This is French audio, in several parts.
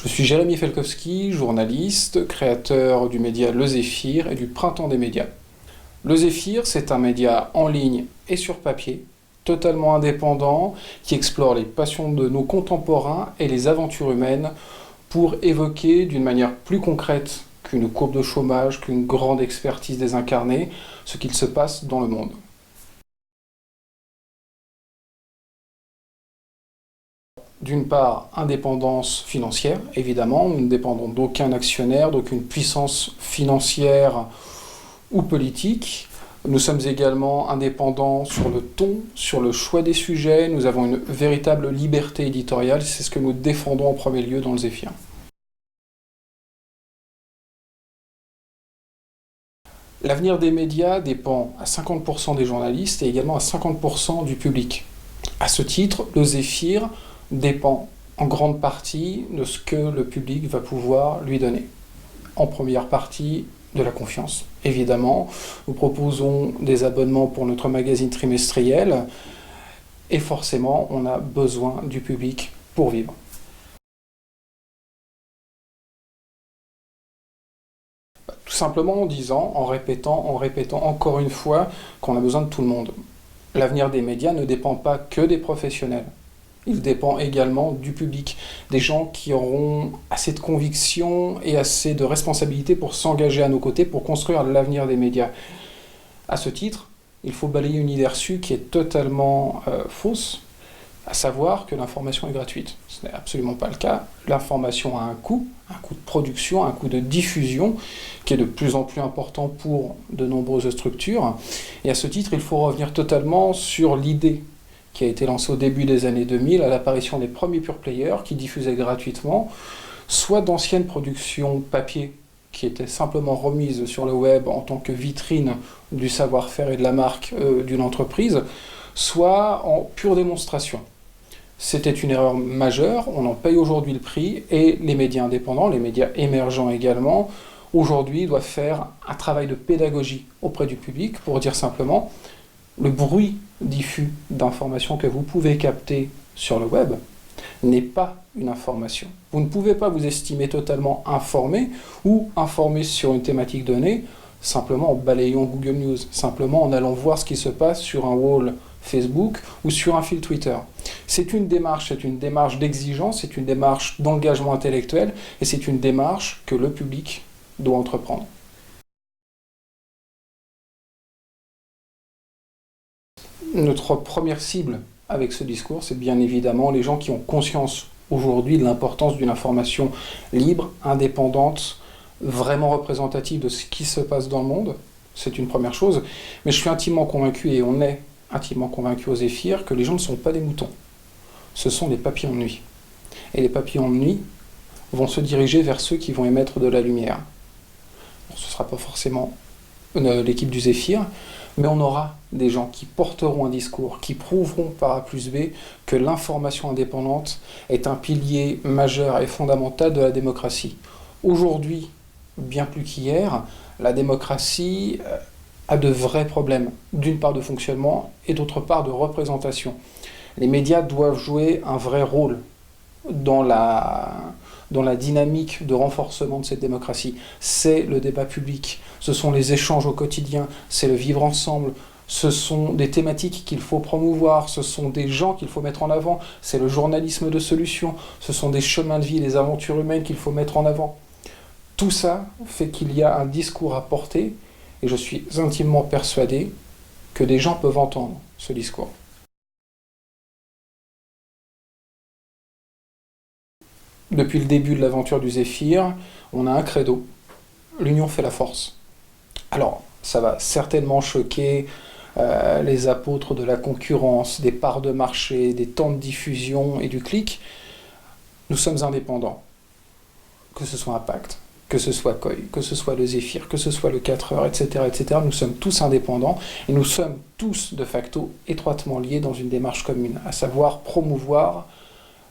Je suis Jérémy Felkowski, journaliste, créateur du média Le Zéphyr et du Printemps des médias. Le Zéphyr, c'est un média en ligne et sur papier, totalement indépendant, qui explore les passions de nos contemporains et les aventures humaines pour évoquer d'une manière plus concrète qu'une courbe de chômage, qu'une grande expertise désincarnée, ce qu'il se passe dans le monde. D'une part, indépendance financière, évidemment, nous ne dépendons d'aucun actionnaire, d'aucune puissance financière ou politique. Nous sommes également indépendants sur le ton, sur le choix des sujets, nous avons une véritable liberté éditoriale, c'est ce que nous défendons en premier lieu dans le Zéphyr. L'avenir des médias dépend à 50% des journalistes et également à 50% du public. À ce titre, le Zéphyr dépend en grande partie de ce que le public va pouvoir lui donner. En première partie, de la confiance. Évidemment, nous proposons des abonnements pour notre magazine trimestriel et forcément, on a besoin du public pour vivre. Tout simplement en disant, en répétant encore une fois qu'on a besoin de tout le monde. L'avenir des médias ne dépend pas que des professionnels. Il dépend également du public, des gens qui auront assez de conviction et assez de responsabilité pour s'engager à nos côtés, pour construire l'avenir des médias. À ce titre, il faut balayer une idée reçue qui est totalement fausse, à savoir que l'information est gratuite. Ce n'est absolument pas le cas. L'information a un coût de production, un coût de diffusion, qui est de plus en plus important pour de nombreuses structures. Et à ce titre, il faut revenir totalement sur l'idée qui a été lancé au début des années 2000 à l'apparition des premiers pure players qui diffusaient gratuitement soit d'anciennes productions papier qui étaient simplement remises sur le web en tant que vitrine du savoir-faire et de la marque d'une entreprise, soit en pure démonstration. C'était une erreur majeure, on en paye aujourd'hui le prix et les médias indépendants, les médias émergents également, aujourd'hui doivent faire un travail de pédagogie auprès du public pour dire simplement le bruit diffus d'informations que vous pouvez capter sur le web n'est pas une information. Vous ne pouvez pas vous estimer totalement informé ou informé sur une thématique donnée simplement en balayant Google News, simplement en allant voir ce qui se passe sur un wall Facebook ou sur un fil Twitter. C'est une démarche d'exigence, c'est une démarche d'engagement intellectuel et c'est une démarche que le public doit entreprendre. Notre première cible avec ce discours, c'est bien évidemment les gens qui ont conscience aujourd'hui de l'importance d'une information libre, indépendante, vraiment représentative de ce qui se passe dans le monde. C'est une première chose. Mais je suis intimement convaincu, et on est intimement convaincu au Zéphyr, que les gens ne sont pas des moutons. Ce sont des papillons de nuit. Et les papillons de nuit vont se diriger vers ceux qui vont émettre de la lumière. Bon, ce ne sera pas forcément l'équipe du Zéphyr, mais on aura des gens qui porteront un discours, qui prouveront par A plus B que l'information indépendante est un pilier majeur et fondamental de la démocratie. Aujourd'hui, bien plus qu'hier, la démocratie a de vrais problèmes, d'une part de fonctionnement et d'autre part de représentation. Les médias doivent jouer un vrai rôle dans la dynamique de renforcement de cette démocratie. C'est le débat public, ce sont les échanges au quotidien, c'est le vivre ensemble, ce sont des thématiques qu'il faut promouvoir, ce sont des gens qu'il faut mettre en avant, c'est le journalisme de solution, ce sont des chemins de vie, des aventures humaines qu'il faut mettre en avant. Tout ça fait qu'il y a un discours à porter et je suis intimement persuadé que des gens peuvent entendre ce discours. Depuis le début de l'aventure du Zéphyr, on a un credo, l'union fait la force. Alors, ça va certainement choquer les apôtres de la concurrence, des parts de marché, des temps de diffusion et du clic. Nous sommes indépendants, que ce soit Impact, que ce soit Koi, que ce soit le Zéphyr, que ce soit le 4 heures, etc., etc. Nous sommes tous indépendants et nous sommes tous de facto étroitement liés dans une démarche commune, à savoir promouvoir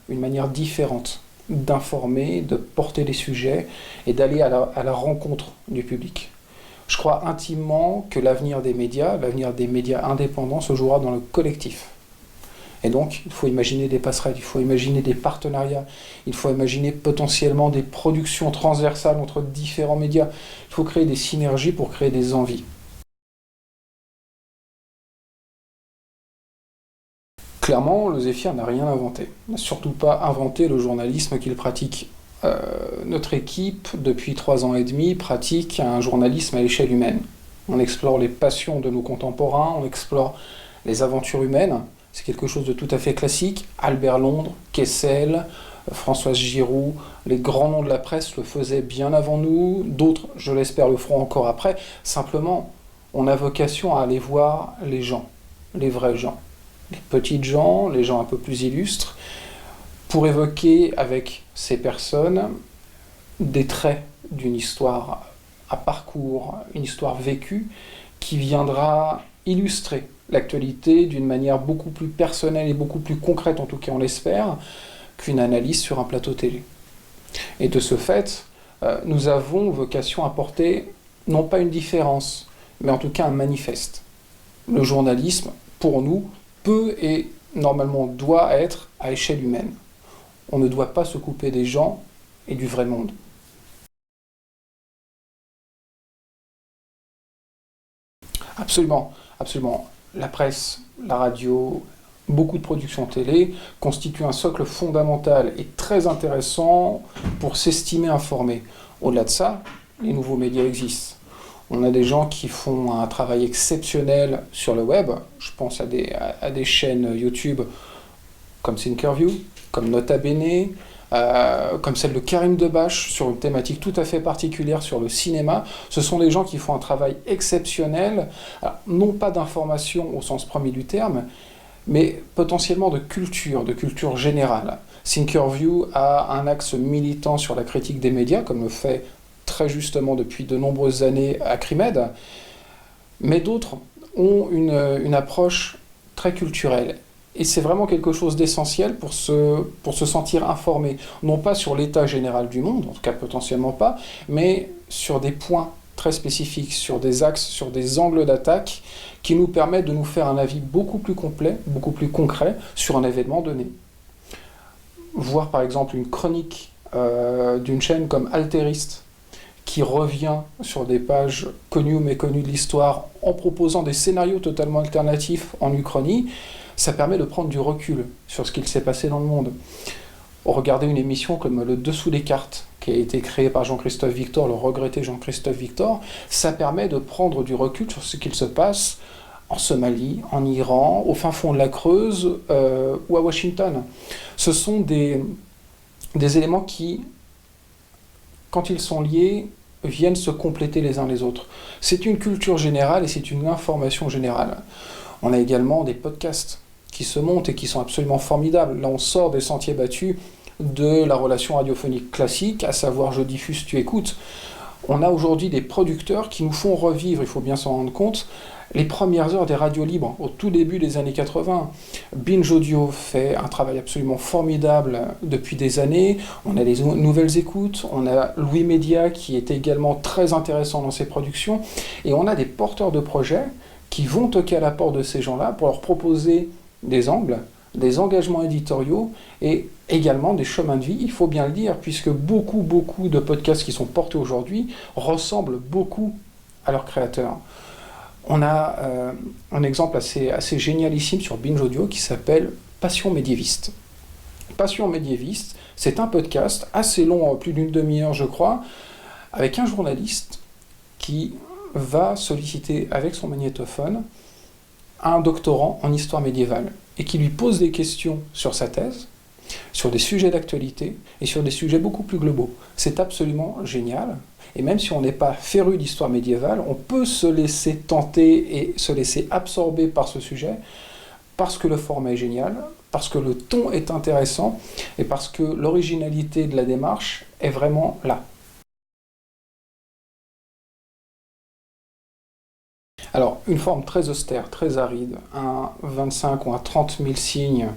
une manière différente d'informer, de porter les sujets et d'aller à la rencontre du public. Je crois intimement que l'avenir des médias indépendants se jouera dans le collectif. Et donc, il faut imaginer des passerelles, il faut imaginer des partenariats, il faut imaginer potentiellement des productions transversales entre différents médias. Il faut créer des synergies pour créer des envies. Clairement, le Zéphyr n'a rien inventé. Il n'a surtout pas inventé le journalisme qu'il pratique. Notre équipe, depuis 3 ans et demi, pratique un journalisme à l'échelle humaine. On explore les passions de nos contemporains, on explore les aventures humaines. C'est quelque chose de tout à fait classique. Albert Londres, Kessel, Françoise Giroud, les grands noms de la presse le faisaient bien avant nous. D'autres, je l'espère, le feront encore après. Simplement, on a vocation à aller voir les gens, les vrais gens. Les petites gens, les gens un peu plus illustres, pour évoquer avec ces personnes des traits d'une histoire à parcours, une histoire vécue, qui viendra illustrer l'actualité d'une manière beaucoup plus personnelle et beaucoup plus concrète, en tout cas on l'espère, qu'une analyse sur un plateau télé. Et de ce fait, nous avons vocation à porter non pas une différence, mais en tout cas un manifeste. Le journalisme, pour nous, peut et normalement doit être à échelle humaine. On ne doit pas se couper des gens et du vrai monde. Absolument, absolument. La presse, la radio, beaucoup de productions télé constituent un socle fondamental et très intéressant pour s'estimer informé. Au-delà de ça, les nouveaux médias existent. On a des gens qui font un travail exceptionnel sur le web. Je pense à des chaînes YouTube comme Thinkerview, comme Nota Bene, comme celle de Karim Debache sur une thématique tout à fait particulière sur le cinéma. Ce sont des gens qui font un travail exceptionnel, alors, non pas d'information au sens premier du terme, mais potentiellement de culture générale. Thinkerview a un axe militant sur la critique des médias, comme le fait très justement depuis de nombreuses années Acrimed, mais d'autres ont une approche très culturelle. Et c'est vraiment quelque chose d'essentiel pour se sentir informé, non pas sur l'état général du monde, en tout cas potentiellement pas, mais sur des points très spécifiques, sur des axes, sur des angles d'attaque qui nous permettent de nous faire un avis beaucoup plus complet, beaucoup plus concret sur un événement donné. Voir par exemple une chronique d'une chaîne comme Altériste, qui revient sur des pages connues ou méconnues de l'histoire en proposant des scénarios totalement alternatifs en uchronie, ça permet de prendre du recul sur ce qu'il s'est passé dans le monde. Regardez une émission comme Le Dessous des cartes, qui a été créée par Jean-Christophe Victor, le regretté Jean-Christophe Victor, ça permet de prendre du recul sur ce qu'il se passe en Somalie, en Iran, au fin fond de la Creuse ou à Washington. Ce sont des éléments qui, quand ils sont liés, viennent se compléter les uns les autres. C'est une culture générale et c'est une information générale. On a également des podcasts qui se montent et qui sont absolument formidables. Là, on sort des sentiers battus de la relation radiophonique classique, à savoir je diffuse, tu écoutes. On a aujourd'hui des producteurs qui nous font revivre, il faut bien s'en rendre compte, les premières heures des radios libres, au tout début des années 80. Binge Audio fait un travail absolument formidable depuis des années. On a les nouvelles écoutes, on a Louis Média qui est également très intéressant dans ses productions, et on a des porteurs de projets qui vont toquer à la porte de ces gens-là pour leur proposer des angles, des engagements éditoriaux et également des chemins de vie, il faut bien le dire, puisque beaucoup de podcasts qui sont portés aujourd'hui ressemblent beaucoup à leurs créateurs. On a un exemple assez génialissime sur Binge Audio qui s'appelle Passion médiéviste. Passion médiéviste, c'est un podcast assez long, plus d'une demi-heure je crois, avec un journaliste qui va solliciter avec son magnétophone un doctorant en histoire médiévale et qui lui pose des questions sur sa thèse, sur des sujets d'actualité et sur des sujets beaucoup plus globaux. C'est absolument génial. Et même si on n'est pas féru d'histoire médiévale, on peut se laisser tenter et se laisser absorber par ce sujet parce que le format est génial, parce que le ton est intéressant et parce que l'originalité de la démarche est vraiment là. Alors, une forme très austère, très aride, un 25 ou un 30 000 signes,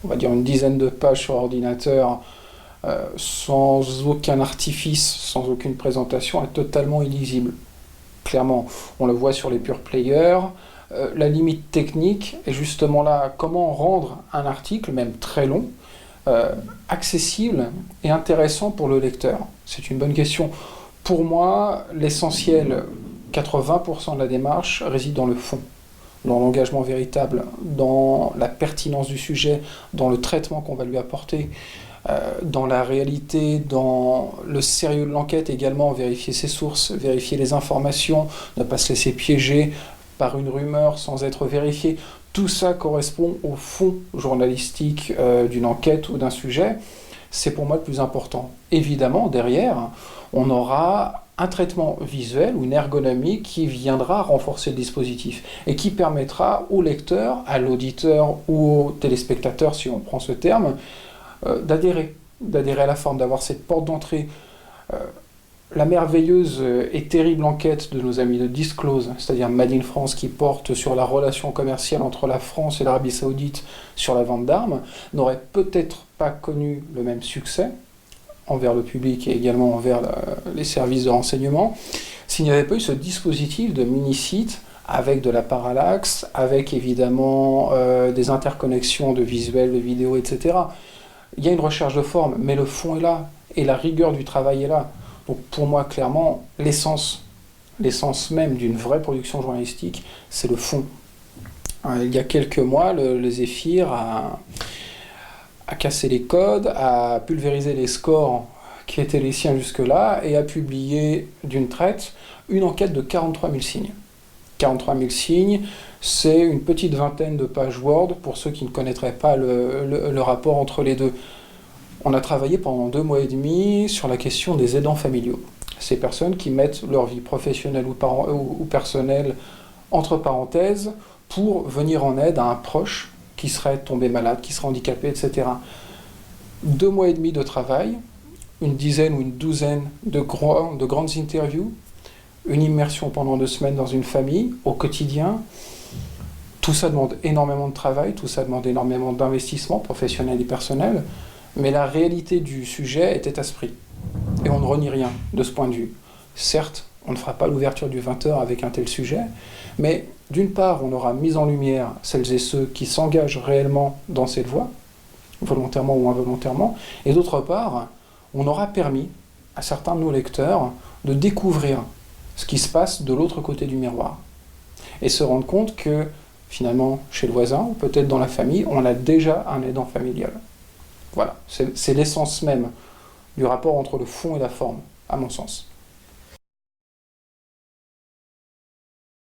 on va dire une dizaine de pages sur ordinateur, sans aucun artifice, sans aucune présentation, est totalement illisible. Clairement, on le voit sur les pure players, La limite technique est justement là, comment rendre un article, même très long, accessible et intéressant pour le lecteur? C'est une bonne question. Pour moi, l'essentiel, 80% de la démarche, réside dans le fond, dans l'engagement véritable, dans la pertinence du sujet, dans le traitement qu'on va lui apporter, dans la réalité, dans le sérieux de l'enquête également, vérifier ses sources, vérifier les informations, ne pas se laisser piéger par une rumeur sans être vérifié. Tout ça correspond au fond journalistique d'une enquête ou d'un sujet. C'est pour moi le plus important. Évidemment, derrière, on aura un traitement visuel ou une ergonomie qui viendra renforcer le dispositif et qui permettra au lecteur, à l'auditeur ou au téléspectateur, si on prend ce terme, d'adhérer à la forme, d'avoir cette porte d'entrée. La merveilleuse et terrible enquête de nos amis de Disclose, c'est-à-dire Made in France, qui porte sur la relation commerciale entre la France et l'Arabie Saoudite sur la vente d'armes, n'aurait peut-être pas connu le même succès envers le public et également envers les services de renseignement s'il n'y avait pas eu ce dispositif de mini-site avec de la parallaxe, avec évidemment des interconnexions de visuels, de vidéos, etc. Il y a une recherche de forme, mais le fond est là, et la rigueur du travail est là. Donc pour moi, clairement, l'essence même d'une vraie production journalistique, c'est le fond. Il y a quelques mois, le Zéphyr a cassé les codes, a pulvérisé les scores qui étaient les siens jusque-là, et a publié d'une traite une enquête de 43 000 signes. 43 000 signes, c'est une petite vingtaine de pages Word pour ceux qui ne connaîtraient pas le rapport entre les deux. On a travaillé pendant 2 mois et demi sur la question des aidants familiaux. Ces personnes qui mettent leur vie professionnelle ou personnelle entre parenthèses pour venir en aide à un proche qui serait tombé malade, qui serait handicapé, etc. 2 mois et demi de travail, une dizaine ou une douzaine de grandes interviews, une immersion pendant 2 semaines dans une famille, au quotidien. Tout ça demande énormément de travail, tout ça demande énormément d'investissement professionnel et personnel, mais la réalité du sujet était à ce prix. Et on ne renie rien de ce point de vue. Certes, on ne fera pas l'ouverture du 20h avec un tel sujet, mais d'une part, on aura mis en lumière celles et ceux qui s'engagent réellement dans cette voie, volontairement ou involontairement, et d'autre part, on aura permis à certains de nos lecteurs de découvrir ce qui se passe de l'autre côté du miroir, et se rendre compte que, finalement, chez le voisin, ou peut-être dans la famille, on a déjà un aidant familial. Voilà, c'est l'essence même du rapport entre le fond et la forme, à mon sens.